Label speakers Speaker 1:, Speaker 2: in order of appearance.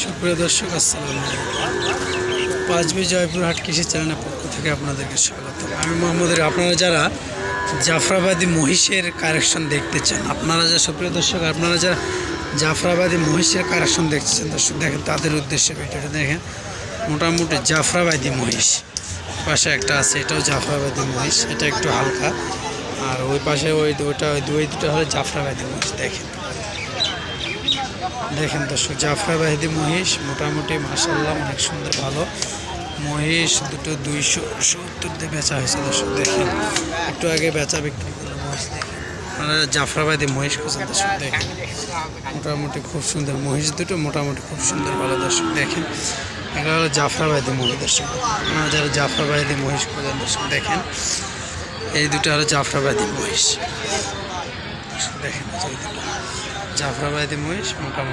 Speaker 1: সুপ্রিয় দর্শক, আসসালামু আলাইকুম। পাঁচবি জয়পুরহাট কৃষি চ্যানেলের পক্ষ থেকে আপনাদেরকে স্বাগত। আমি মোহাম্মদের। আপনারা যারা জাফরাবাদী মহিষের কালেকশন দেখতে চান, সুপ্রিয় দর্শক, আপনারা যারা জাফরাবাদী মহিষের কালেকশন দেখতে চান, দর্শক দেখেন তাদের উদ্দেশ্যে ভিডিওটা দেখেন। মোটামুটি জাফরাবাদী মহিষ পাশে একটা আছে, এটাও জাফরাবাদী মহিষ, এটা একটু হালকা। আর ওই পাশে ওই দুটো হলো জাফরাবাদী মহিষ। দেখেন দর্শক, জাফরাবাদী মহিষ মোটামুটি মাশাআল্লাহ অনেক সুন্দর ভালো মহিষ। দুটো 270 দিয়ে বেচা হয়েছে। দর্শক দেখেন, একটু আগে বেচা বিক্রি করলো মহিষ। দেখেন আপনারা জাফরাবাদী মহিষ খুঁজেন। দর্শক দেখেন, মোটামুটি খুব সুন্দর মহিষ দুটো, মোটামুটি খুব সুন্দর ভালো। দর্শক দেখেন, এগুলো হলো জাফরাবাদী মহিষ। দর্শক আপনারা যারা জাফরাবাদী মহিষ খুঁজেন, দর্শক দেখেন এই দুটো হলো জাফরাবাদী মহিষ। দেখেন জাফরাবাদী মহিষ মোটামুটি